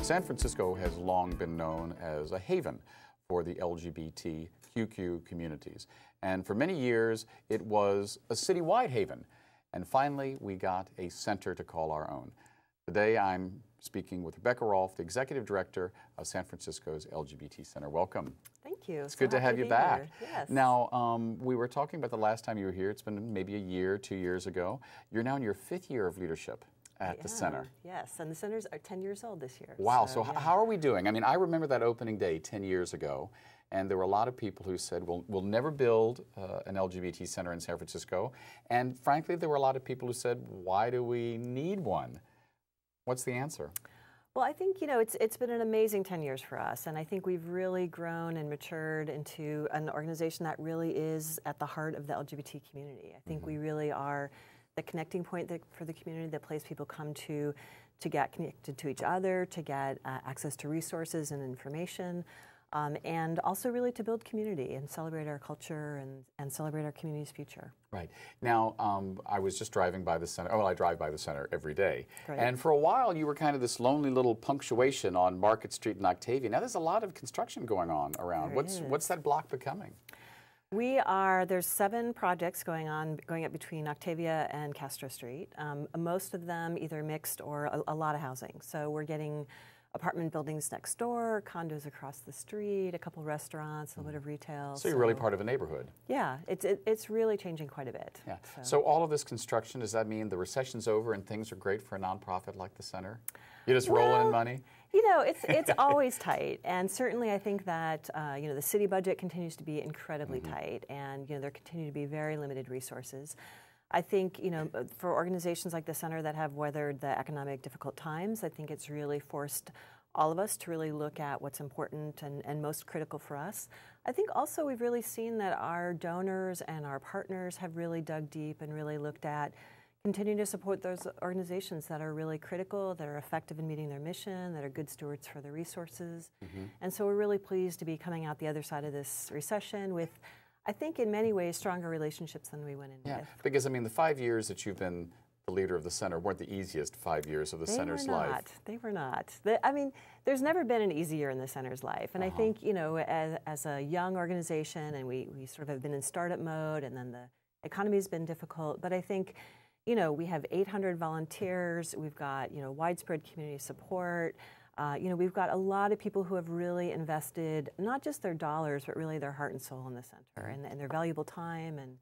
San Francisco has long been known as a haven for the LGBTQ communities. And for many years, it was a citywide haven. And finally, we got a center to call our own. Today, I'm speaking with Rebecca Rolfe, the Executive Director of San Francisco's LGBT Center. Welcome. Thank you. It's good to have you back. Yes. Now, we were talking about the last time you were here. It's been maybe a year, 2 years ago. You're now in your 5th year of leadership at the center. Yes, and the center's 10 years old this year. Wow, so yeah. How are we doing? I mean, I remember that opening day 10 years ago, and there were a lot of people who said, we'll never build an LGBT center in San Francisco. And frankly, there were a lot of people who said, why do we need one? What's the answer? Well, I think, it's been an amazing 10 years for us, and I think we've really grown and matured into an organization that really is at the heart of the LGBT community. I think we really are the connecting point for the community, the place people come to get connected to each other, to get access to resources and information, and also really to build community and celebrate our culture and celebrate our community's future. Right. Now, I was just driving by the center. Oh, well, I drive by the center every day. Great. And for a while, you were kind of this lonely little punctuation on Market Street in Octavia. Now, there's a lot of construction going on around. What's that block becoming? There's 7 projects going up between Octavia and Castro Street. Most of them either mixed or a lot of housing. So we're getting apartment buildings next door, condos across the street, a couple restaurants, a little bit of retail. So you're really part of a neighborhood. Yeah, it's really changing quite a bit. Yeah. So all of this construction, does that mean the recession's over and things are great for a nonprofit like the center? You're just rolling in money? It's always tight, and certainly I think that the city budget continues to be incredibly tight, and there continue to be very limited resources. I think for organizations like the center that have weathered the economic difficult times, I think it's really forced all of us to really look at what's important and most critical for us. I think also we've really seen that our donors and our partners have really dug deep and really looked at continuing to support those organizations that are really critical, that are effective in meeting their mission, that are good stewards for the resources. And so we're really pleased to be coming out the other side of this recession with, I think, in many ways, stronger relationships than we went in with. Because, I mean, the 5 years that you've been the leader of the center weren't the easiest 5 years of the center's life. They were not. I mean, there's never been an easy year in the center's life. And I think, as a young organization, and we sort of have been in startup mode, and then the economy's been difficult, but I think, we have 800 volunteers, we've got, widespread community support, we've got a lot of people who have really invested not just their dollars, but really their heart and soul in the center and their valuable time. And,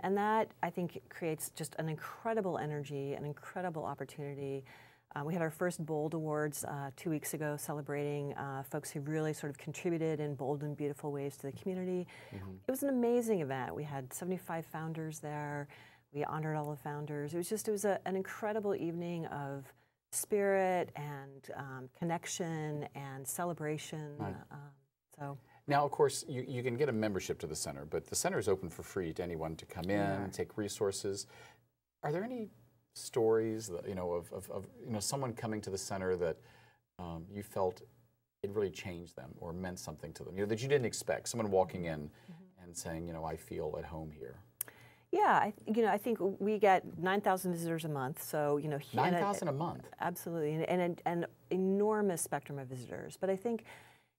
and that, I think, creates just an incredible energy, an incredible opportunity. We had our first Bold Awards 2 weeks ago, celebrating folks who really sort of contributed in bold and beautiful ways to the community. It was an amazing event. We had 75 founders there. We honored all the founders. It was an incredible evening of spirit and connection and celebration. Now, of course, you can get a membership to the center, but the center is open for free to anyone to come in, take resources. Are there any stories that, of someone coming to the center that you felt it really changed them or meant something to them, that you didn't expect? Someone walking in and saying, I feel at home here. Yeah, I think we get 9,000 visitors a month. So 9,000 a month. Absolutely, and an enormous spectrum of visitors. But I think,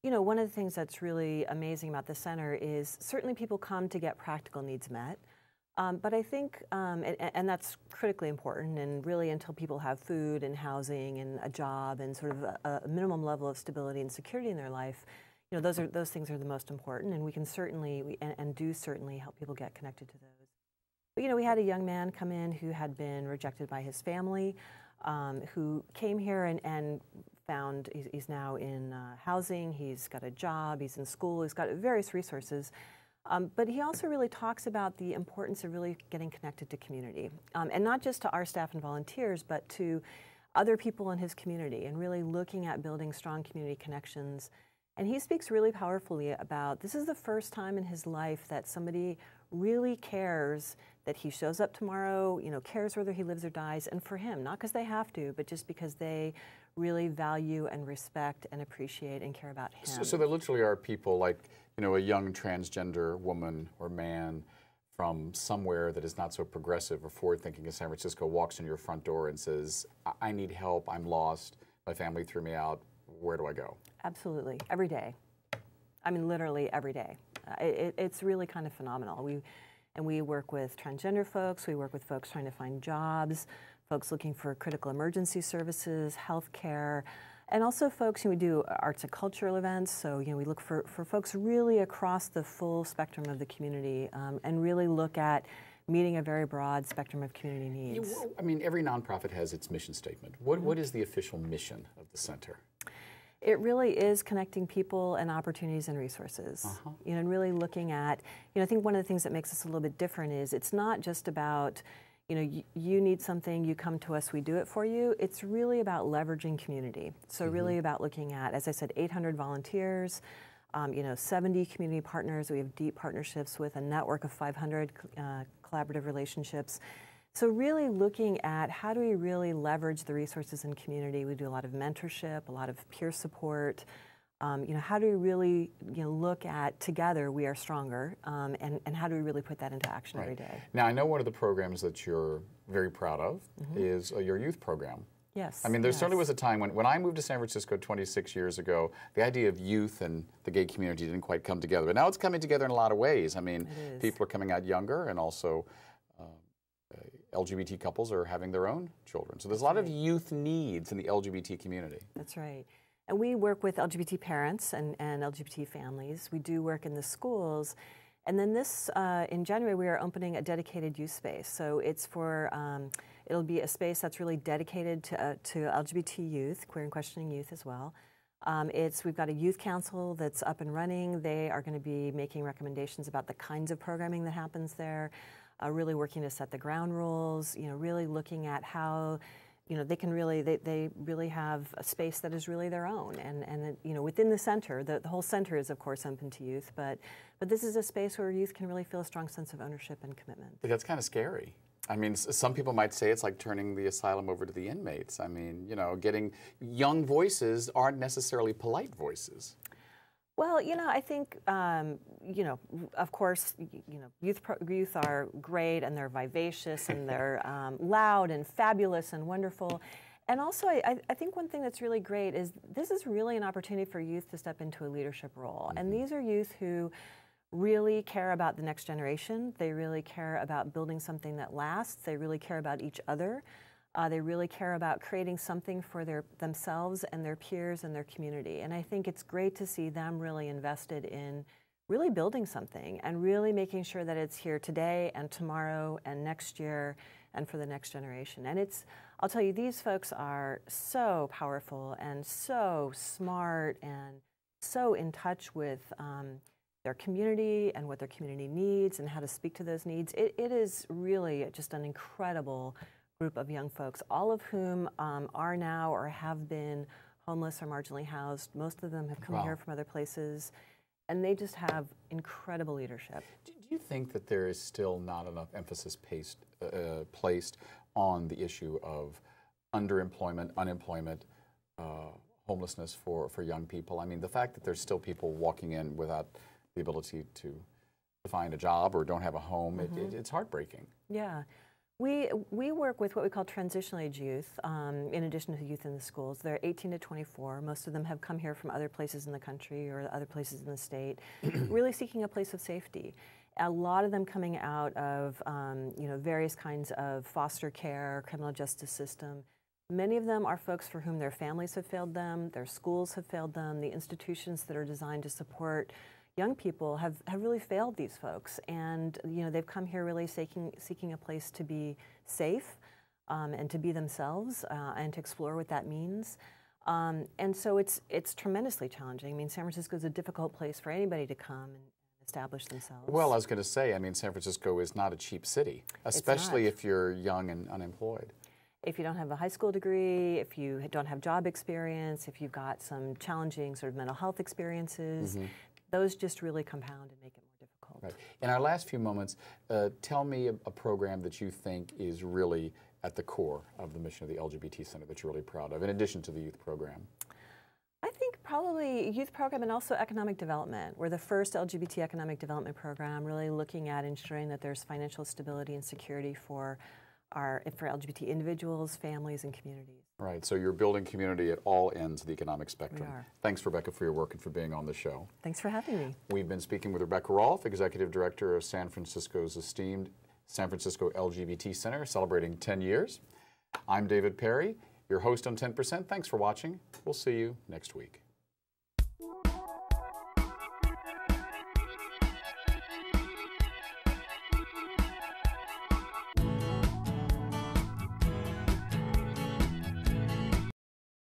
one of the things that's really amazing about the center is certainly people come to get practical needs met. But I think, and that's critically important, and really until people have food and housing and a job and sort of a minimum level of stability and security in their life, those things are the most important, and we can certainly and do certainly help people get connected to those. But we had a young man come in who had been rejected by his family, who came here and found he's now in housing, he's got a job, he's in school, he's got various resources. But he also really talks about the importance of really getting connected to community, and not just to our staff and volunteers, but to other people in his community, and really looking at building strong community connections. And he speaks really powerfully about this is the first time in his life that somebody really cares that he shows up tomorrow, cares whether he lives or dies, and for him, not because they have to, but just because they really value and respect and appreciate and care about him. So there literally are people like, a young transgender woman or man from somewhere that is not so progressive or forward-thinking as San Francisco walks in your front door and says, I need help, I'm lost, my family threw me out, where do I go? Absolutely, every day. I mean, literally every day. It's really kind of phenomenal. We work with transgender folks, we work with folks trying to find jobs, folks looking for critical emergency services, healthcare, and also folks, we do arts and cultural events, so we look for folks really across the full spectrum of the community and really look at meeting a very broad spectrum of community needs. I mean, every nonprofit has its mission statement. What is the official mission of the center? It really is connecting people and opportunities and resources. And really looking at, I think one of the things that makes us a little bit different is it's not just about, you need something, you come to us, we do it for you. It's really about leveraging community. So really about looking at, as I said, 800 volunteers, 70 community partners. We have deep partnerships with a network of 500 collaborative relationships. So really looking at how do we really leverage the resources in community. We do a lot of mentorship, a lot of peer support. How do we really look at together we are stronger, and how do we really put that into action every day? Now, I know one of the programs that you're very proud of is your youth program. Yes. I mean, there certainly was a time when I moved to San Francisco 26 years ago, the idea of youth and the gay community didn't quite come together. But now it's coming together in a lot of ways. I mean, people are coming out younger, and also LGBT couples are having their own children. So there's a lot of youth needs in the LGBT community. That's right. And we work with LGBT parents and LGBT families. We do work in the schools. And then in January, we are opening a dedicated youth space. So it's for, it'll be a space that's really dedicated to LGBT youth, queer and questioning youth as well. We've got a youth council that's up and running. They are going to be making recommendations about the kinds of programming that happens there. Really working to set the ground rules, really looking at how, they can really, they really have a space that is really their own. And within the center, the whole center is, of course, open to youth, but this is a space where youth can really feel a strong sense of ownership and commitment. But that's kind of scary. I mean, some people might say it's like turning the asylum over to the inmates. I mean, getting young voices aren't necessarily polite voices. Well, I think, of course, youth are great, and they're vivacious, and they're loud and fabulous and wonderful. And also, I think one thing that's really great is this is really an opportunity for youth to step into a leadership role. And these are youth who really care about the next generation. They really care about building something that lasts. They really care about each other. They really care about creating something for themselves and their peers and their community. And I think it's great to see them really invested in really building something and really making sure that it's here today and tomorrow and next year and for the next generation. And I'll tell you, these folks are so powerful and so smart and so in touch with their community and what their community needs and how to speak to those needs. It is really just an incredible group of young folks, all of whom are now or have been homeless or marginally housed. Most of them have come here from other places, and they just have incredible leadership. Do you think that there is still not enough emphasis placed on the issue of underemployment, unemployment, homelessness for young people? I mean, the fact that there's still people walking in without the ability to find a job or don't have a home, it's heartbreaking. Yeah. We work with what we call transitional age youth, in addition to youth in the schools. They're 18 to 24. Most of them have come here from other places in the country or other places in the state, really seeking a place of safety. A lot of them coming out of various kinds of foster care, criminal justice system. Many of them are folks for whom their families have failed them, their schools have failed them, the institutions that are designed to support young people have really failed these folks, and they've come here really seeking a place to be safe and to be themselves and to explore what that means. And so it's tremendously challenging. I mean, San Francisco is a difficult place for anybody to come and establish themselves. Well, I was going to say, I mean, San Francisco is not a cheap city, especially if you're young and unemployed. If you don't have a high school degree, if you don't have job experience, if you've got some challenging sort of mental health experiences, those just really compound and make it more difficult. Right. In our last few moments, tell me a program that you think is really at the core of the mission of the LGBT Center that you're really proud of, in addition to the youth program. I think probably youth program and also economic development. We're the first LGBT economic development program really looking at ensuring that there's financial stability and security for for LGBT individuals, families, and communities. Right, so you're building community at all ends of the economic spectrum. We are. Thanks, Rebecca, for your work and for being on the show. Thanks for having me. We've been speaking with Rebecca Rolfe, Executive Director of San Francisco's esteemed San Francisco LGBT Center, celebrating 10 years. I'm David Perry, your host on 10%. Thanks for watching. We'll see you next week.